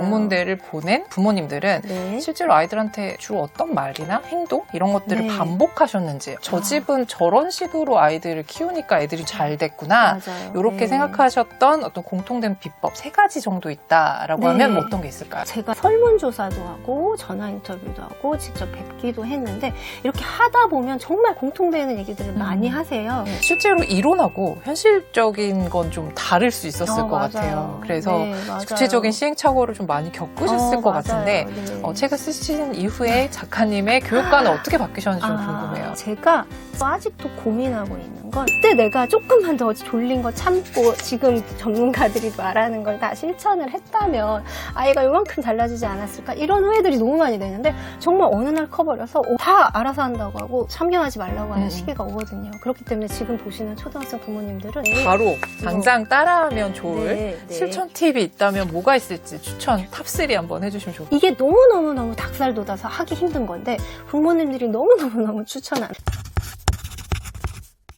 명문대를 보낸 부모님들은 네. 실제로 아이들한테 주로 어떤 말이나 행동 이런 것들을 네. 반복하셨는지 저 집은 저런 식으로 아이들을 키우니까 애들이 잘 됐구나 맞아요. 이렇게 네. 생각하셨던 어떤 공통된 비법 3가지 정도 있다라고 네. 하면 뭐 어떤 게 있을까요? 제가 설문조사도 하고 전화 인터뷰도 하고 직접 뵙기도 했는데 이렇게 하다 보면 정말 공통되는 얘기들을 많이 하세요. 실제로 이론하고 현실적인 건 좀 다를 수 있었을 것 맞아요. 같아요. 그래서 네, 맞아요. 구체적인 시행착오를 좀 많이 겪으셨을 것 맞아요. 같은데 네. 책을 쓰신 이후에 작가님의 교육관은 어떻게 바뀌셨는지 좀 궁금해요. 제가 아직도 고민하고 있는 건 그때 내가 조금만 더 졸린 거 참고 지금 전문가들이 말하는 걸 다 실천을 했다면 아이가 이만큼 달라지지 않았을까 이런 후회들이 너무 많이 되는데 정말 어느 날 커버려서 다 알아서 한다고 하고 참견하지 말라고 하는 시기가 오거든요. 그렇기 때문에 지금 보시는 초등학생 부모님들은 바로 당장 따라하면 좋을 네. 실천 팁이 있다면 뭐가 있을지 추천 탑3 한번 해주시면 좋겠어요. 이게 너무너무 닭살 돋아서 하기 힘든 건데 부모님들이 너무너무 추천하는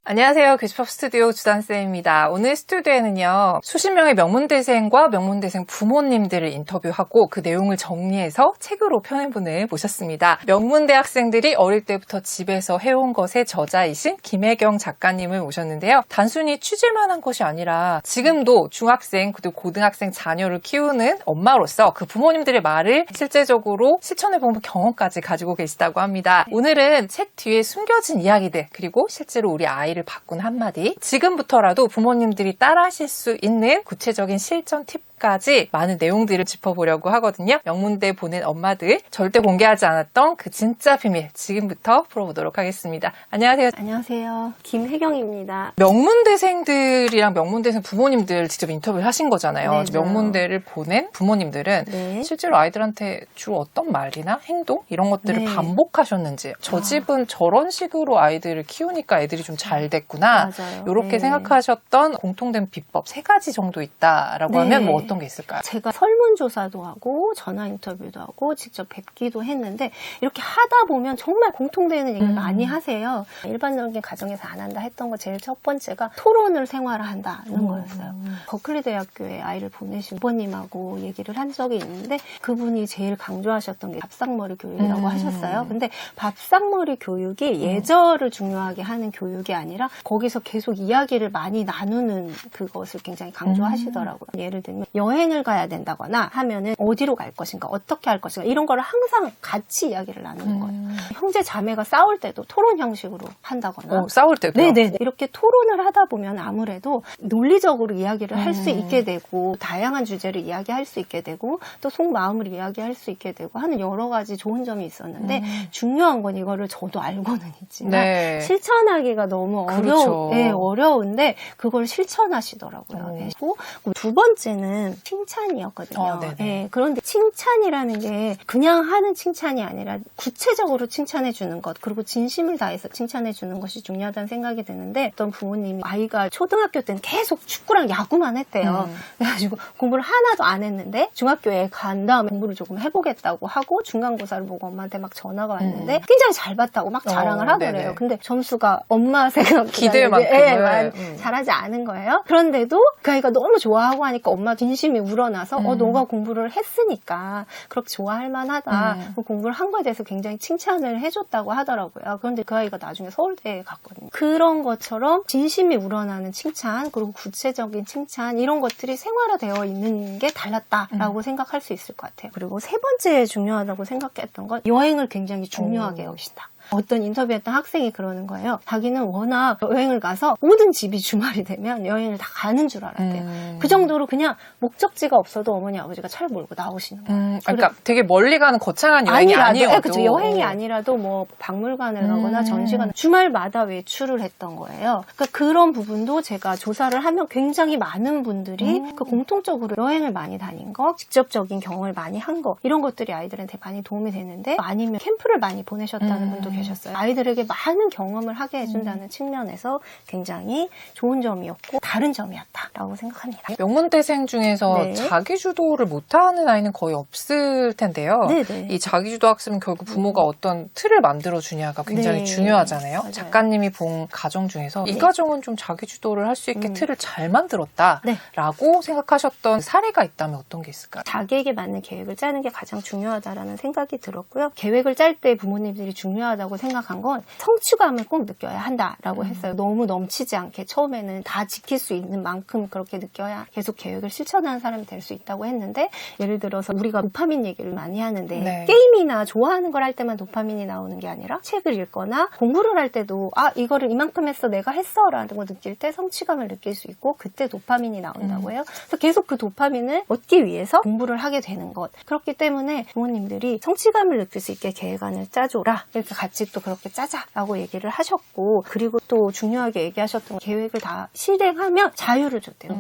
안녕하세요. 교집합 스튜디오 주단쌤입니다. 오늘 스튜디오에는요. 수십 명의 명문대생과 명문대생 부모님들을 인터뷰하고 그 내용을 정리해서 책으로 펴낸 분을 모셨습니다. 명문대학생들이 어릴 때부터 집에서 해온 것의 저자이신 김혜경 작가님을 모셨는데요. 단순히 취재만 한 것이 아니라 지금도 중학생 그리고 고등학생 자녀를 키우는 엄마로서 그 부모님들의 말을 실제적으로 실천해본 경험까지 가지고 계시다고 합니다. 오늘은 책 뒤에 숨겨진 이야기들 그리고 실제로 우리 아이를 바꾼 한마디 지금부터라도 부모님들이 따라하실 수 있는 구체적인 실천 팁까지 많은 내용들을 짚어보려고 하거든요. 명문대 보낸 엄마들 절대 공개하지 않았던 그 진짜 비밀 지금부터 풀어보도록 하겠습니다. 안녕하세요. 안녕하세요. 김혜경입니다. 명문대생들이랑 명문대생 부모님들 직접 인터뷰를 하신 거잖아요. 네, 명문대를 보낸 부모님들은 네. 실제로 아이들한테 주로 어떤 말이나 행동 이런 것들을 네. 반복하셨는지 저 집은 저런 식으로 아이들을 키우니까 애들이 좀 잘 됐구나 맞아요. 이렇게 네. 생각하셨던 공통된 비법 3가지 정도 있다라고 네. 하면 뭐 어떤 게 있을까요? 제가 설문조사도 하고 전화 인터뷰도 하고 직접 뵙기도 했는데 이렇게 하다 보면 정말 공통되는 얘기를 많이 하세요. 일반적인 가정에서 안 한다 했던 거 제일 첫 번째가 토론을 생활화한다는 거였어요. 버클리 대학교에 아이를 보내신 부모님하고 얘기를 한 적이 있는데 그분이 제일 강조하셨던 게 밥상머리 교육이라고 하셨어요. 근데 밥상머리 교육이 예절을 중요하게 하는 교육이 아니라 거기서 계속 이야기를 많이 나누는 그것을 굉장히 강조하시더라고요. 예를 들면 여행을 가야 된다거나 하면은 어디로 갈 것인가 어떻게 할 것인가 이런 거를 항상 같이 이야기를 나누는 거예요. 형제 자매가 싸울 때도 토론 형식으로 한다거나 싸울 때도요? 네네. 이렇게 토론을 하다 보면 아무래도 논리적으로 이야기를 할 수 있게 되고 다양한 주제를 이야기할 수 있게 되고 또 속마음을 이야기할 수 있게 되고 하는 여러 가지 좋은 점이 있었는데 중요한 건 이거를 저도 알고는 있지만 네. 실천하기가 너무 그렇죠. 어려운데 그걸 실천하시더라고요. 그리고 두 번째는 칭찬이었거든요. 네, 그런데 칭찬이라는 게 그냥 하는 칭찬이 아니라 구체적으로 칭찬해 주는 것 그리고 진심을 다해서 칭찬해 주는 것이 중요하다는 생각이 드는데 어떤 부모님이 아이가 초등학교 때는 계속 축구랑 야구만 했대요. 그래가지고 공부를 하나도 안 했는데 중학교에 간 다음에 공부를 조금 해보겠다고 하고 중간고사를 보고 엄마한테 막 전화가 왔는데 굉장히 잘 봤다고 막 자랑을 하더래요. 네네. 근데 점수가 엄마 생각보다 기대만큼은 잘하지 않은 거예요. 그런데도 그 아이가 너무 좋아하고 하니까 엄마 진심이 우러나서 너가 공부를 했으니까 그렇게 좋아할 만하다. 공부를 한 거에 대해서 굉장히 칭찬을 해줬다고 하더라고요. 그런데 그 아이가 나중에 서울대에 갔거든요. 그런 것처럼 진심이 우러나는 칭찬 그리고 구체적인 칭찬 이런 것들이 생활화되어 있는 게 달랐다라고 생각할 수 있을 것 같아요. 그리고 세 번째 중요하다고 생각했던 건 여행을 굉장히 중요하게 여기신다. 어떤 인터뷰했던 학생이 그러는 거예요. 자기는 워낙 여행을 가서 모든 집이 주말이 되면 여행을 다 가는 줄 알았대요. 그 정도로 그냥 목적지가 없어도 어머니 아버지가 차를 몰고 나오시는 거예요. 그러니까 되게 멀리 가는 거창한 여행이 아니어도 그렇죠. 여행이 아니라도 뭐 박물관을 가거나 전시관 주말마다 외출을 했던 거예요. 그러니까 그런 부분도 제가 조사를 하면 굉장히 많은 분들이 그 공통적으로 여행을 많이 다닌 거, 직접적인 경험을 많이 한 거 이런 것들이 아이들한테 많이 도움이 되는데 아니면 캠프를 많이 보내셨다는 분도 계셨어요. 아이들에게 많은 경험을 하게 해준다는 측면에서 굉장히 좋은 점이었고 다른 점이었다라고 생각합니다. 명문대생 중에서 네. 자기주도를 못하는 아이는 거의 없을 텐데요. 네네. 이 자기주도 학습은 결국 부모가 어떤 틀을 만들어주냐가 굉장히 네. 중요하잖아요. 맞아요. 작가님이 본 가정 중에서 이 네. 가정은 좀 자기주도를 할 수 있게 틀을 잘 만들었다라고 네. 생각하셨던 사례가 있다면 어떤 게 있을까요? 자기에게 맞는 계획을 짜는 게 가장 중요하다라는 생각이 들었고요. 계획을 짤 때 부모님들이 중요하다고 생각한 건 성취감을 꼭 느껴야 한다라고 했어요. 너무 넘치지 않게 처음에는 다 지킬 수 있는 만큼 그렇게 느껴야 계속 계획을 실천하는 사람이 될 수 있다고 했는데 예를 들어서 우리가 도파민 얘기를 많이 하는데 네. 게임이나 좋아하는 걸 할 때만 도파민이 나오는 게 아니라 책을 읽거나 공부를 할 때도 이거를 이만큼 했어 내가 했어 라는 거 느낄 때 성취감을 느낄 수 있고 그때 도파민이 나온다고 해요. 그래서 계속 그 도파민을 얻기 위해서 공부를 하게 되는 것. 그렇기 때문에 부모님들이 성취감을 느낄 수 있게 계획안을 짜줘라. 이렇게 같이 또 그렇게 짜자라고 얘기를 하셨고 그리고 또 중요하게 얘기하셨던 계획을 다 실행하면 자유를 줬대요.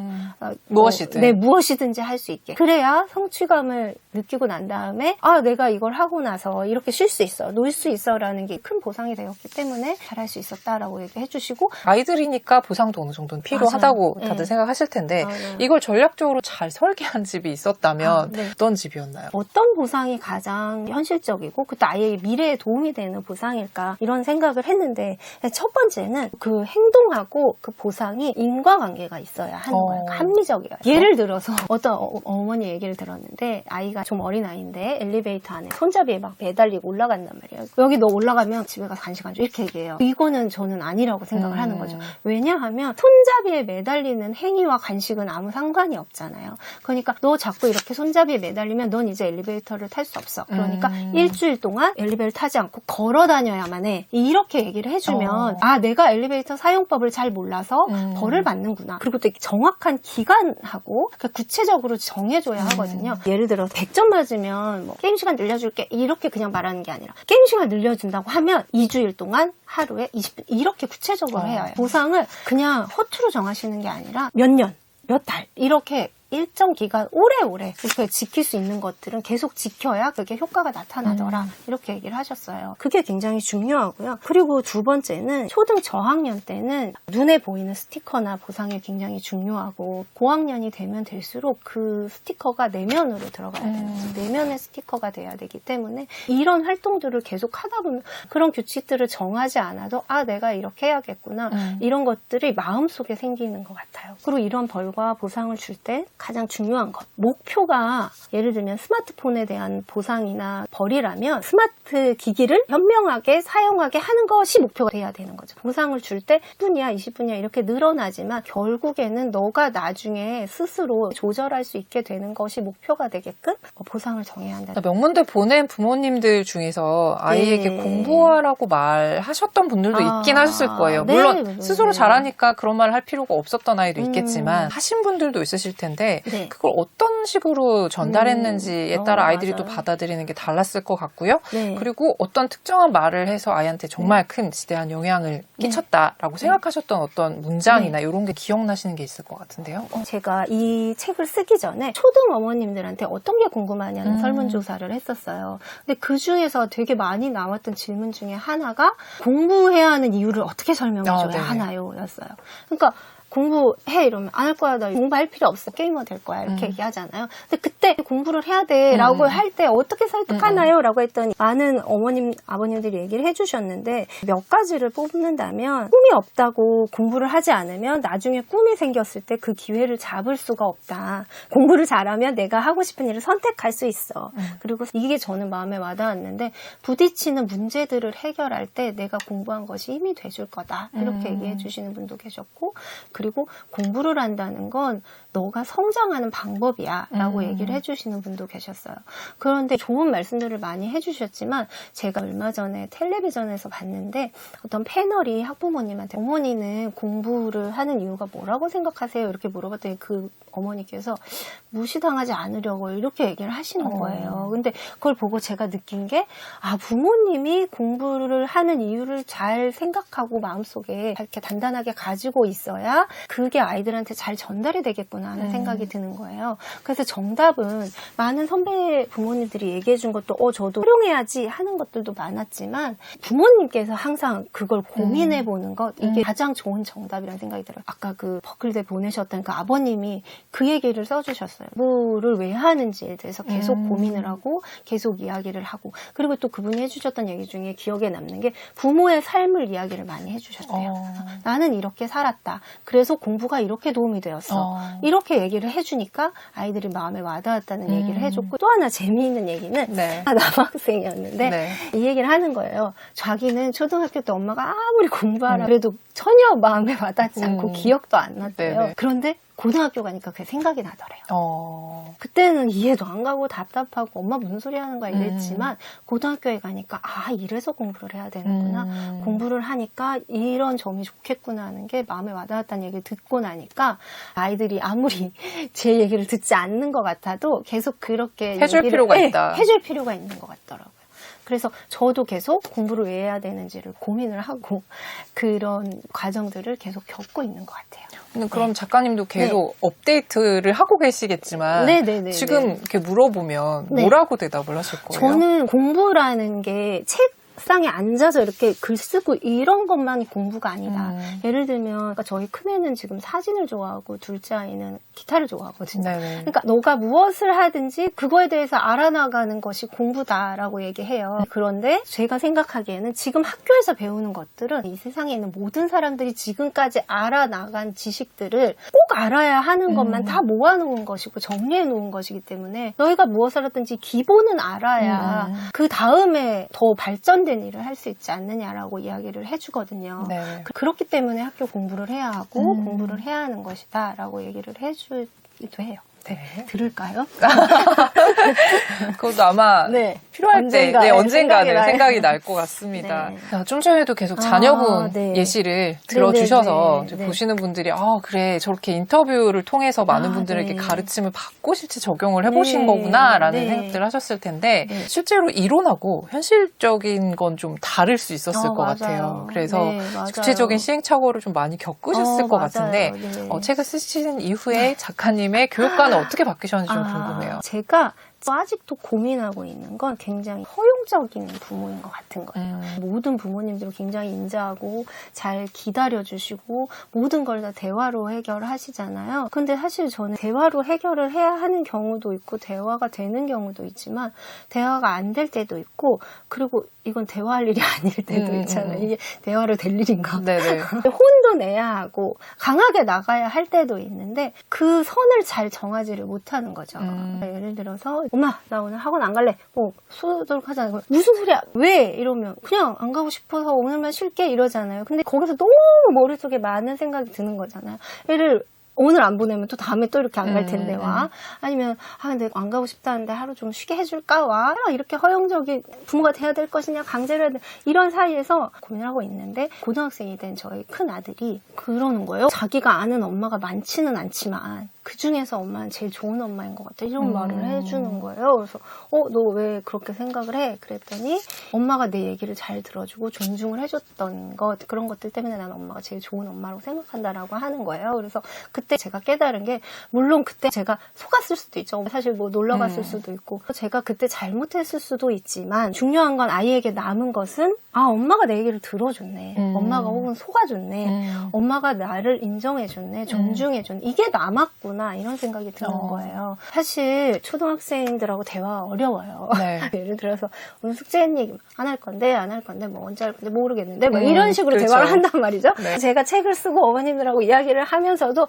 무엇이든. 네, 무엇이든지 할 수 있게. 그래야 성취감을 느끼고 난 다음에 내가 이걸 하고 나서 이렇게 쉴 수 있어, 놀 수 있어 라는 게 큰 보상이 되었기 때문에 잘할 수 있었다라고 얘기해 주시고 아이들이니까 보상도 어느 정도는 필요하다고 맞아요. 다들 네. 생각하실 텐데 맞아요. 이걸 전략적으로 잘 설계한 집이 있었다면 네. 어떤 집이었나요? 어떤 보상이 가장 현실적이고 그것도 아이의 미래에 도움이 되는 보상일까 이런 생각을 했는데 첫 번째는 그 행동하고 그 보상이 인과관계가 있어야 하는 거예요. 합리적이에요. 예를 들어서 어떤 어머니 얘기를 들었는데 아이가 좀 어린 아이인데 엘리베이터 안에 손잡이에 막 매달리고 올라간단 말이에요. 여기 너 올라가면 집에 가서 간식 안 줘 이렇게 얘기해요. 이거는 저는 아니라고 생각을 하는 거죠. 왜냐하면 손잡이에 매달리는 행위와 간식은 아무 상관이 없잖아요. 그러니까 너 자꾸 이렇게 손잡이에 매달리면 넌 이제 엘리베이터를 탈 수 없어. 그러니까 일주일 동안 엘리베이터를 타지 않고 걸어 다녀야만 해. 이렇게 얘기를 해주면 내가 엘리베이터 사용법을 잘 몰라서 벌을 받는구나. 그리고 또 정확한 기간하고 구체적으로 정해줘야 하거든요. 예를 들어 100점 맞으면 뭐 게임 시간 늘려줄게 이렇게 그냥 말하는 게 아니라 게임 시간 늘려준다고 하면 2주일 동안 하루에 20분 이렇게 구체적으로 해야 해요. 보상을 그냥 허투루 정하시는 게 아니라 몇 년, 몇 달 이렇게 일정 기간 오래오래 이렇게 지킬 수 있는 것들은 계속 지켜야 그게 효과가 나타나더라 이렇게 얘기를 하셨어요. 그게 굉장히 중요하고요. 그리고 두 번째는 초등 저학년 때는 눈에 보이는 스티커나 보상이 굉장히 중요하고 고학년이 되면 될수록 그 스티커가 내면으로 들어가야 되는 거죠. 내면의 스티커가 돼야 되기 때문에 이런 활동들을 계속 하다 보면 그런 규칙들을 정하지 않아도 내가 이렇게 해야겠구나 이런 것들이 마음속에 생기는 것 같아요. 그리고 이런 벌과 보상을 줄 때 가장 중요한 것. 목표가 예를 들면 스마트폰에 대한 보상이나 벌이라면 스마트 기기를 현명하게 사용하게 하는 것이 목표가 돼야 되는 거죠. 보상을 줄 때 10분이야 20분이야 이렇게 늘어나지만 결국에는 너가 나중에 스스로 조절할 수 있게 되는 것이 목표가 되게끔 보상을 정해야 한다. 명문대 보낸 부모님들 중에서 아이에게 공부하라고 말하셨던 분들도 있긴 하셨을 거예요. 물론 네, 스스로 잘하니까 그런 말을 할 필요가 없었던 아이도 있겠지만 하신 분들도 있으실 텐데 그걸 어떤 식으로 전달했는지에 따라 아이들이 맞아요. 또 받아들이는 게 달랐을 것 같고요. 네. 그리고 어떤 특정한 말을 해서 아이한테 정말 큰 지대한 영향을 끼쳤다라고 생각하셨던 어떤 문장이나 이런 게 기억나시는 게 있을 것 같은데요. 제가 이 책을 쓰기 전에 초등 어머님들한테 어떤 게 궁금하냐는 설문조사를 했었어요. 근데 그 중에서 되게 많이 나왔던 질문 중에 하나가 공부해야 하는 이유를 어떻게 설명해줘야 하나요? 였어요. 그러니까 공부해 이러면 안 할 거야. 나 공부할 필요 없어. 게이머 될 거야. 이렇게 얘기하잖아요. 근데 그때 공부를 해야 돼 라고 할 때 어떻게 설득하나요? 라고 했더니 많은 어머님, 아버님들이 얘기를 해주셨는데 몇 가지를 뽑는다면 꿈이 없다고 공부를 하지 않으면 나중에 꿈이 생겼을 때 그 기회를 잡을 수가 없다. 공부를 잘하면 내가 하고 싶은 일을 선택할 수 있어. 그리고 이게 저는 마음에 와닿았는데 부딪히는 문제들을 해결할 때 내가 공부한 것이 힘이 돼줄 거다. 이렇게 얘기해 주시는 분도 계셨고 그리고 공부를 한다는 건 너가 성장하는 방법이야 라고 얘기를 해주시는 분도 계셨어요. 그런데 좋은 말씀들을 많이 해주셨지만 제가 얼마 전에 텔레비전에서 봤는데 어떤 패널이 학부모님한테 어머니는 공부를 하는 이유가 뭐라고 생각하세요? 이렇게 물어봤더니 그 어머니께서 무시당하지 않으려고 이렇게 얘기를 하시는 거예요. 근데 그걸 보고 제가 느낀 게 부모님이 공부를 하는 이유를 잘 생각하고 마음속에 이렇게 단단하게 가지고 있어야 그게 아이들한테 잘 전달이 되겠구나 하는 생각이 드는 거예요. 그래서 정답은 많은 선배 부모님들이 얘기해 준 것도 저도 활용해야지 하는 것들도 많았지만 부모님께서 항상 그걸 고민해 보는 것 이게 가장 좋은 정답이라는 생각이 들어요. 아까 그 버클대 보내셨던 그 아버님이 그 얘기를 써주셨어요. 공부를 왜 하는지에 대해서 계속 고민을 하고 계속 이야기를 하고 그리고 또 그분이 해주셨던 얘기 중에 기억에 남는 게 부모의 삶을 이야기를 많이 해주셨대요. 나는 이렇게 살았다. 그래서 공부가 이렇게 도움이 되었어. 이렇게 얘기를 해주니까 아이들이 마음에 와닿았다는 얘기를 해줬고 또 하나 재미있는 얘기는 네. 남학생이었는데 네. 이 얘기를 하는 거예요. 자기는 초등학교 때 엄마가 아무리 공부하라 그래도 전혀 마음에 와닿지 않고 기억도 안 났대요. 네네. 그런데 고등학교 가니까 그게 생각이 나더래요. 그때는 이해도 안 가고 답답하고 엄마 무슨 소리 하는 거야 이랬지만 고등학교에 가니까 이래서 공부를 해야 되는구나. 공부를 하니까 이런 점이 좋겠구나 하는 게 마음에 와닿았다는 얘기를 듣고 나니까 아이들이 아무리 제 얘기를 듣지 않는 것 같아도 계속 그렇게 해줄 필요가 있다. 해줄 필요가 있는 것 같더라고요. 그래서 저도 계속 공부를 왜 해야 되는지를 고민을 하고 그런 과정들을 계속 겪고 있는 것 같아요. 그럼 작가님도 계속 업데이트를 하고 계시겠지만 지금 이렇게 물어보면 뭐라고 대답을 하실 거예요? 저는 공부라는 게 책상에 앉아서 이렇게 글 쓰고 이런 것만이 공부가 아니다. 예를 들면 저희 큰애는 지금 사진을 좋아하고 둘째 아이는 기타를 좋아하거든요. 그러니까 너가 무엇을 하든지 그거에 대해서 알아나가는 것이 공부다라고 얘기해요. 그런데 제가 생각하기에는 지금 학교에서 배우는 것들은 이 세상에 있는 모든 사람들이 지금까지 알아나간 지식들을 꼭 알아야 하는 것만 다 모아놓은 것이고 정리해 놓은 것이기 때문에 너희가 무엇을 하든지 기본은 알아야 그 다음에 더 발전된 일을 할 수 있지 않느냐라고 이야기를 해주거든요. 그렇기 때문에 학교 공부를 해야 하고 공부를 해야 하는 것이다 라고 얘기를 해주기도 해요. 들을까요? 그것도 아마 필요할 언젠가는 생각이 날 것 같습니다. 좀 전에도 계속 자녀분 예시를 들어주셔서 보시는 분들이 그래 저렇게 인터뷰를 통해서 많은 분들에게 가르침을 받고 실제 적용을 해보신 거구나 라는 생각들을 하셨을 텐데 실제로 이론하고 현실적인 건 좀 다를 수 있었을 것 같아요. 그래서 구체적인 시행착오를 좀 많이 겪으셨을 것 같은데 책을 쓰신 이후에 작가님의 교육관은 어떻게 바뀌셨는지 좀 궁금해요. 제가 아직도 고민하고 있는 건 굉장히 허용적인 부모인 것 같은 거예요. 모든 부모님들은 굉장히 인자하고 잘 기다려주시고 모든 걸 다 대화로 해결하시잖아요. 근데 사실 저는 대화로 해결을 해야 하는 경우도 있고 대화가 되는 경우도 있지만 대화가 안 될 때도 있고 그리고 이건 대화할 일이 아닐 때도 있잖아요. 이게 대화로 될 일인가. 혼도 내야 하고 강하게 나가야 할 때도 있는데 그 선을 잘 정하지를 못하는 거죠. 예를 들어서 엄마 나 오늘 학원 안 갈래. 수도록 하잖아요. 무슨 소리야. 왜? 이러면 그냥 안 가고 싶어서 오늘만 쉴게 이러잖아요. 근데 거기서 너무 머릿속에 많은 생각이 드는 거잖아요. 얘를 오늘 안 보내면 또 다음에 또 이렇게 안 갈 텐데 와. 아니면 근데 안 가고 싶다는데 하루 좀 쉬게 해줄까 와. 이렇게 허용적인 부모가 돼야 될 것이냐 강제로 해야 돼. 이런 사이에서 고민하고 있는데 고등학생이 된 저희 큰 아들이 그러는 거예요. 자기가 아는 엄마가 많지는 않지만 그중에서 엄마는 제일 좋은 엄마인 것 같아. 이런 말을 해주는 거예요. 그래서 너 왜 그렇게 생각을 해? 그랬더니 엄마가 내 얘기를 잘 들어주고 존중을 해줬던 것 그런 것들 때문에 난 엄마가 제일 좋은 엄마라고 생각한다라고 하는 거예요. 그래서 그때 제가 깨달은 게 물론 그때 제가 속았을 수도 있죠. 사실 놀러 갔을 수도 있고 제가 그때 잘못했을 수도 있지만 중요한 건 아이에게 남은 것은 엄마가 내 얘기를 들어줬네. 엄마가 혹은 속아줬네. 엄마가 나를 인정해줬네. 존중해줬네. 이게 남았구나. 이런 생각이 드는 거예요. 사실 초등학생들하고 대화 어려워요. 예를 들어서 오늘 숙제 얘기 안 할 건데 뭐 언제 할 건데 모르겠는데 이런 식으로 대화를 한단 말이죠. 제가 책을 쓰고 어머님들하고 이야기를 하면서도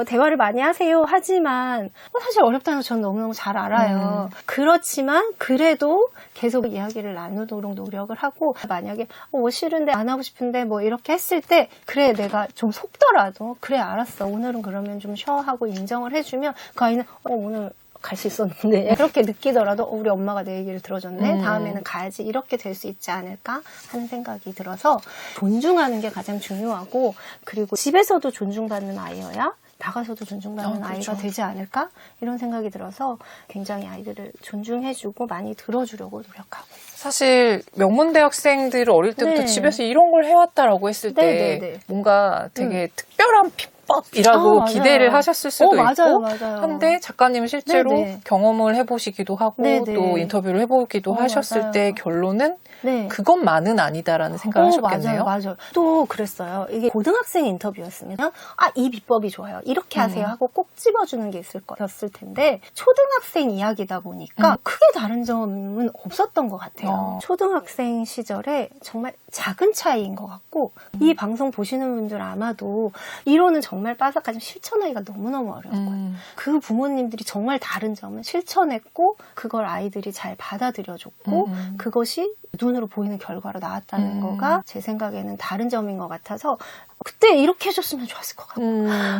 대화를 많이 하세요 하지만 사실 어렵다는 거 저는 너무너무 잘 알아요. 그렇지만 그래도 계속 이야기를 나누도록 노력을 하고 만약에 싫은데 안 하고 싶은데 이렇게 했을 때 그래 내가 좀 속더라도 그래 알았어 오늘은 그러면 좀 쉬어 하고 인정을 해주면 그 아이는 오늘 갈 수 있었는데 그렇게 느끼더라도 우리 엄마가 내 얘기를 들어줬네 다음에는 가야지 이렇게 될 수 있지 않을까 하는 생각이 들어서 존중하는 게 가장 중요하고 그리고 집에서도 존중받는 아이여야 나가서도 존중받는 아이가 되지 않을까 이런 생각이 들어서 굉장히 아이들을 존중해주고 많이 들어주려고 노력하고 사실 명문대 학생들을 어릴 때부터 집에서 이런 걸 해왔다라고 했을 때 뭔가 되게 특별한 비법이라고 맞아요. 기대를 하셨을 수도 있고 맞아요. 한데 작가님은 실제로 네네. 경험을 해보시기도 하고 네네. 또 인터뷰를 해보기도 하셨을 맞아요. 때 결론은 네. 그것만은 아니다라는 생각을 하셨겠네요. 맞아요. 또 그랬어요. 이게 고등학생 인터뷰였습니다. 이 비법이 좋아요. 이렇게 하세요 하고 꼭 집어주는 게 있을 거였을 텐데 초등학생 이야기다 보니까 크게 다른 점은 없었던 것 같아요. 초등학생 시절에 정말 작은 차이인 것 같고 이 방송 보시는 분들 아마도 이론은 정말 빠삭하지만 실천하기가 너무너무 어려운 거예요. 그 부모님들이 정말 다른 점은 실천했고 그걸 아이들이 잘 받아들여줬고 그것이 눈으로 보이는 결과로 나왔다는 거가 제 생각에는 다른 점인 것 같아서 그때 이렇게 해줬으면 좋았을 것 같고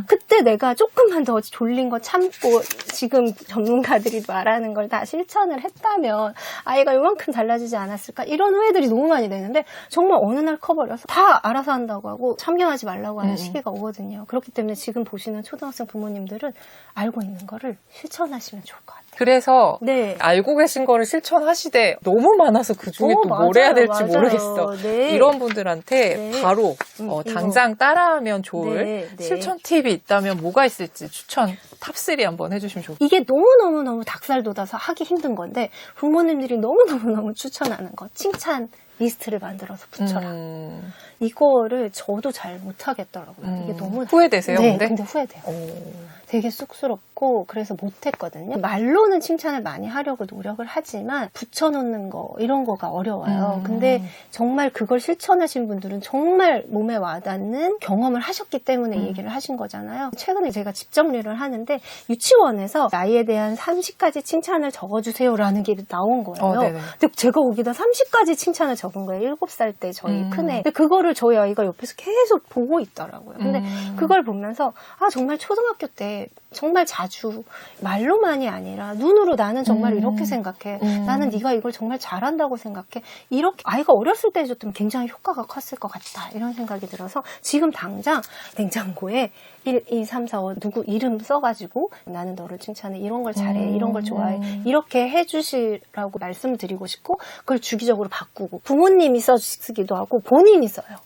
그때 내가 조금만 더 졸린 거 참고 지금 전문가들이 말하는 걸 다 실천을 했다면 아이가 이만큼 달라지지 않았을까 이런 후회들이 너무 많이 되는데 정말 어느 날 커버려서 다 알아서 한다고 하고 참견하지 말라고 하는 시기가 오거든요. 그렇기 때문에 지금 보시는 초등학생 부모님들은 알고 있는 거를 실천하시면 좋을 것 같아요. 그래서 네. 알고 계신 거를 실천하시되 너무 많아서 그중에 또 뭘 해야 될지 모르겠어. 네. 이런 분들한테 네. 바로 당장 따라하면 좋을 네. 실천 팁이 있다면 뭐가 있을지 추천 탑3 한번 해주시면 좋겠어요. 이게 너무너무 닭살 돋아서 하기 힘든 건데 부모님들이 너무너무 추천하는 거 칭찬 리스트를 만들어서 붙여라. 이거를 저도 잘 못하겠더라고요. 이게 너무 후회되세요? 네, 근데 후회돼요. 되게 쑥스럽고 그래서 못했거든요. 말로는 칭찬을 많이 하려고 노력을 하지만 붙여놓는 거 이런 거가 어려워요. 근데 정말 그걸 실천하신 분들은 정말 몸에 와닿는 경험을 하셨기 때문에 얘기를 하신 거잖아요. 최근에 제가 집 정리를 하는데 유치원에서 아이에 대한 30가지 칭찬을 적어주세요라는 게 나온 거예요. 근데 제가 거기다 30가지 칭찬을 적은 거예요. 7살 때 저희 큰애. 근데 그거를 저희 아이가 옆에서 계속 보고 있더라고요. 근데 그걸 보면서 정말 초등학교 때 정말 자주 말로만이 아니라 눈으로 나는 정말 이렇게 생각해. 나는 네가 이걸 정말 잘한다고 생각해. 이렇게 아이가 어렸을 때 해줬다면 굉장히 효과가 컸을 것 같다. 이런 생각이 들어서 지금 당장 냉장고에 1, 2, 3, 4, 5 누구 이름 써가지고 나는 너를 칭찬해. 이런 걸 잘해. 이런 걸 좋아해. 이렇게 해주시라고 말씀드리고 싶고 그걸 주기적으로 바꾸고 부모님이 써쓰기도 하고 본인이 써요.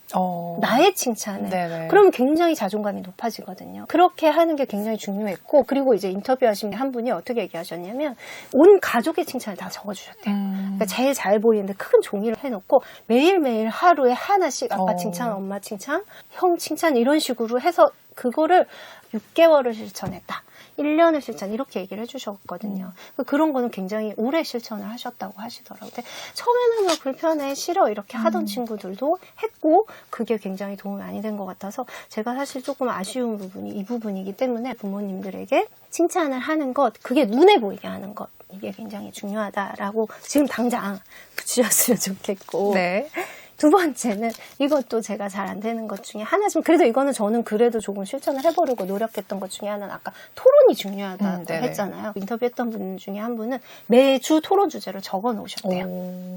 나의 칭찬을. 네네. 그러면 굉장히 자존감이 높아지거든요. 그렇게 하는 게 굉장히 중요했고 그리고 이제 인터뷰하신 한 분이 어떻게 얘기하셨냐면 온 가족의 칭찬을 다 적어주셨대요. 그러니까 제일 잘 보이는데 큰 종이를 해놓고 매일매일 하루에 하나씩 아빠 칭찬, 엄마 칭찬, 형 칭찬 이런 식으로 해서 그거를 6개월을 실천했다. 1년을 실천 이렇게 얘기를 해주셨거든요. 그런 거는 굉장히 오래 실천을 하셨다고 하시더라고요. 근데 처음에는 뭐 불편해 싫어 이렇게 하던 친구들도 했고 그게 굉장히 도움이 많이 된 것 같아서 제가 사실 조금 아쉬운 부분이 이 부분이기 때문에 부모님들에게 칭찬을 하는 것 그게 눈에 보이게 하는 것 이게 굉장히 중요하다라고 지금 당장 붙이셨으면 좋겠고 네. 두 번째는 이것도 제가 잘 안 되는 것 중에 하나지만 그래도 이거는 저는 그래도 조금 실천을 해보려고 노력했던 것 중에 하나는 아까 토론이 중요하다고 했잖아요. 인터뷰했던 분 중에 한 분은 매주 토론 주제를 적어 놓으셨대요.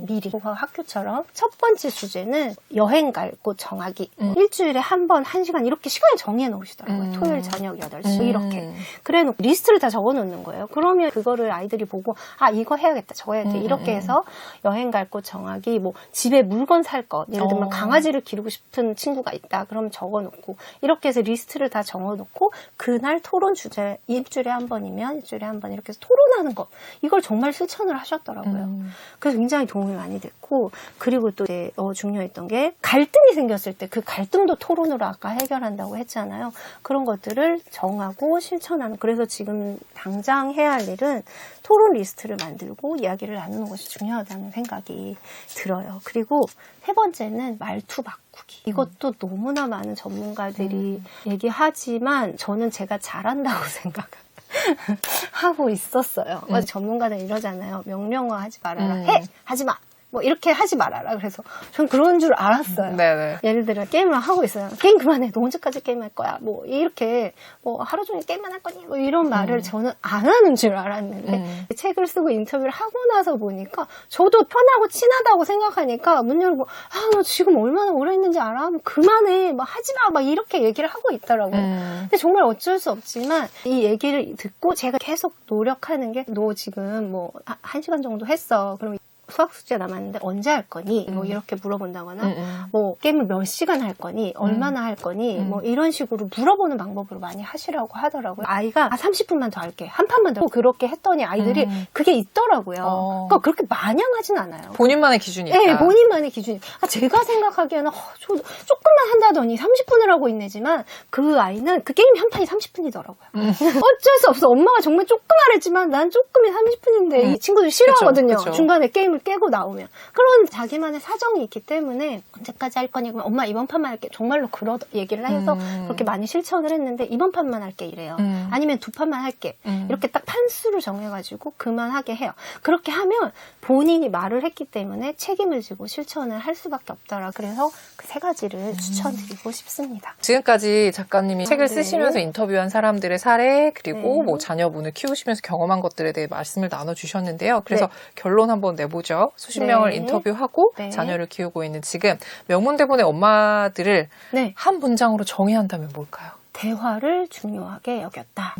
미리. 학교처럼 첫 번째 주제는 여행 갈 곳 정하기. 일주일에 한 번 1시간 이렇게 시간을 정해 놓으시더라고요. 토요일 저녁 8시 이렇게. 그래 놓고 리스트를 다 적어 놓는 거예요. 그러면 그거를 아이들이 보고 이거 해야겠다 저거 해야겠다 이렇게 해서 여행 갈 곳 정하기 뭐 집에 물건 살 것 예를 들면 강아지를 기르고 싶은 친구가 있다 그럼 적어놓고 이렇게 해서 리스트를 다 적어놓고 그날 토론 주제 일주일에 한 번이면 일주일에 한 번 이렇게 해서 토론하는 것 이걸 정말 실천을 하셨더라고요. 그래서 굉장히 도움이 많이 됐고 그리고 또 이제 중요했던 게 갈등이 생겼을 때 그 갈등도 토론으로 아까 해결한다고 했잖아요. 그런 것들을 정하고 실천하는 그래서 지금 당장 해야 할 일은 토론 리스트를 만들고 이야기를 나누는 것이 중요하다는 생각이 들어요. 그리고 세 번째는 말투 바꾸기. 이것도 너무나 많은 전문가들이 얘기하지만 저는 제가 잘한다고 생각하고 있었어요. 전문가들 이러잖아요. 명령어 하지 말아라. 해! 하지 마! 뭐 이렇게 하지 말아라. 그래서 전 그런 줄 알았어요. 네네. 예를 들어 게임을 하고 있어요. 게임 그만해. 너 언제까지 게임할 거야. 뭐 이렇게 뭐 하루 종일 게임만 할 거니. 뭐 이런 말을 저는 안 하는 줄 알았는데 책을 쓰고 인터뷰를 하고 나서 보니까 저도 편하고 친하다고 생각하니까 문 열고 너 지금 얼마나 오래 했는지 알아? 뭐 그만해. 막 하지 마. 막 이렇게 얘기를 하고 있더라고요. 근데 정말 어쩔 수 없지만 이 얘기를 듣고 제가 계속 노력하는 게 너 지금 뭐 1시간 정도 했어. 그럼 수학 숙제 남았는데 언제 할 거니? 뭐 이렇게 물어본다거나 뭐 게임을 몇 시간 할 거니? 얼마나 할 거니? 뭐 이런 식으로 물어보는 방법으로 많이 하시라고 하더라고요. 아이가 30분만 더 할게. 한 판만 더. 그렇게 했더니 아이들이 그게 있더라고요. 그러니까 그렇게 마냥하진 않아요. 본인만의 기준이니까. 네, 본인만의 기준이. 저가 생각하기에는 조금만 한다더니 30분을 하고 있네지만 그 아이는 그 게임 한 판이 30분이더라고요. 어쩔 수 없어. 엄마가 정말 조금 하랬지만 난 조금이 30분인데 이 친구들이 싫어하거든요. 그쵸. 중간에 게임을 깨고 나오면. 그런 자기만의 사정이 있기 때문에 언제까지 할 거냐고 엄마 이번 판만 할게. 정말로 그런 얘기를 해서 그렇게 많이 실천을 했는데 이번 판만 할게 이래요. 아니면 두 판만 할게. 이렇게 딱 판수를 정해가지고 그만하게 해요. 그렇게 하면 본인이 말을 했기 때문에 책임을 지고 실천을 할 수밖에 없더라. 그래서 그 세 가지를 추천드리고 싶습니다. 지금까지 작가님이 책을 네. 쓰시면서 인터뷰한 사람들의 사례 그리고 뭐 자녀분을 키우시면서 경험한 것들에 대해 말씀을 나눠주셨는데요. 그래서 결론 한번 내보죠. 수십 명을 인터뷰하고 자녀를 키우고 있는 지금 명문대본의 엄마들을 한 문장으로 정의해야 한다면 뭘까요? 대화를 중요하게 여겼다.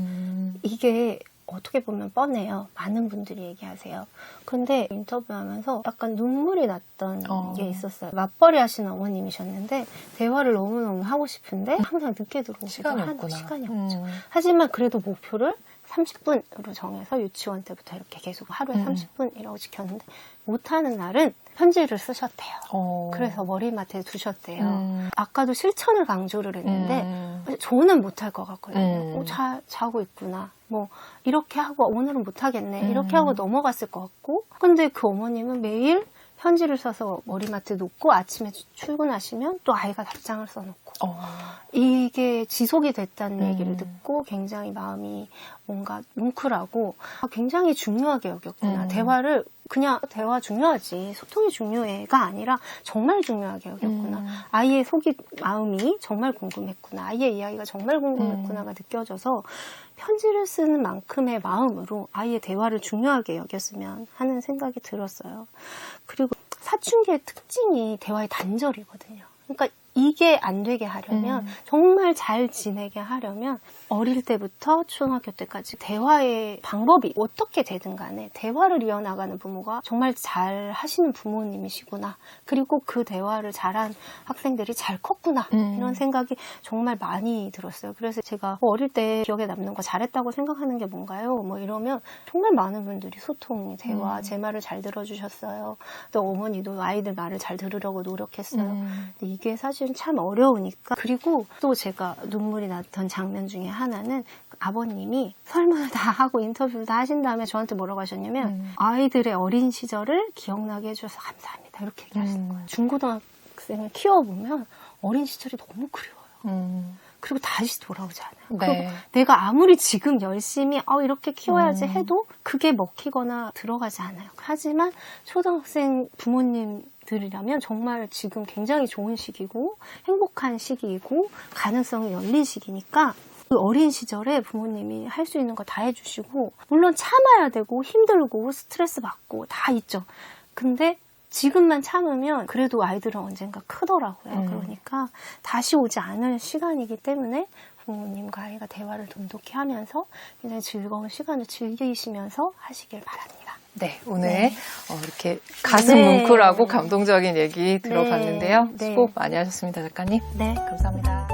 이게 어떻게 보면 뻔해요. 많은 분들이 얘기하세요. 근데 인터뷰하면서 약간 눈물이 났던 게 있었어요. 맞벌이 하시는 어머님이셨는데 대화를 너무너무 하고 싶은데 항상 늦게 들어오고 시간이 없구나. 시간이 없죠. 하지만 그래도 목표를 30분으로 정해서 유치원 때부터 이렇게 계속 하루에 30분이라고 지켰는데 못하는 날은 편지를 쓰셨대요. 그래서 머리맡에 두셨대요. 아까도 실천을 강조를 했는데 저는 못할 것 같거든요. 자고 있구나. 뭐 이렇게 하고 오늘은 못하겠네. 이렇게 하고 넘어갔을 것 같고 근데 그 어머님은 매일 편지를 써서 머리맡에 놓고 아침에 출근하시면 또 아이가 답장을 써놓고 이게 지속이 됐다는 얘기를 듣고 굉장히 마음이 뭔가 뭉클하고 굉장히 중요하게 여겼구나. 대화를 그냥 대화 중요하지 소통이 중요해가 아니라 정말 중요하게 여겼구나. 아이의 마음이 정말 궁금했구나. 아이의 이야기가 정말 궁금했구나가 느껴져서 편지를 쓰는 만큼의 마음으로 아이의 대화를 중요하게 여겼으면 하는 생각이 들었어요. 그리고 사춘기의 특징이 대화의 단절이거든요. 그러니까 이게 안 되게 하려면 정말 잘 지내게 하려면 어릴 때부터 초등학교 때까지 대화의 방법이 어떻게 되든 간에 대화를 이어나가는 부모가 정말 잘 하시는 부모님이시구나. 그리고 그 대화를 잘한 학생들이 잘 컸구나. 이런 생각이 정말 많이 들었어요. 그래서 제가 어릴 때 기억에 남는 거 잘했다고 생각하는 게 뭔가요? 뭐 이러면 정말 많은 분들이 소통, 대화, 제 말을 잘 들어주셨어요. 또 어머니도 아이들 말을 잘 들으려고 노력했어요. 근데 이게 사실은 참 어려우니까. 그리고 또 제가 눈물이 났던 장면 중에 하나는 아버님이 설문을 다 하고 인터뷰를 다 하신 다음에 저한테 뭐라고 하셨냐면 아이들의 어린 시절을 기억나게 해줘서 감사합니다. 이렇게 얘기하시는 거예요. 중고등학생을 키워보면 어린 시절이 너무 그리워요. 그리고 다시 돌아오지 않아요. 그리고 내가 아무리 지금 열심히 이렇게 키워야지 해도 그게 먹히거나 들어가지 않아요. 하지만 초등학생 부모님들이라면 정말 지금 굉장히 좋은 시기고 행복한 시기이고 가능성이 열린 시기니까 그 어린 시절에 부모님이 할 수 있는 거 다 해주시고 물론 참아야 되고 힘들고 스트레스 받고 다 있죠. 근데 지금만 참으면 그래도 아이들은 언젠가 크더라고요. 그러니까 다시 오지 않을 시간이기 때문에 부모님과 아이가 대화를 돈독히 하면서 굉장히 즐거운 시간을 즐기시면서 하시길 바랍니다. 네, 오늘 이렇게 가슴 뭉클하고 감동적인 얘기 들어봤는데요. 수고 많이 하셨습니다, 작가님. 네, 감사합니다.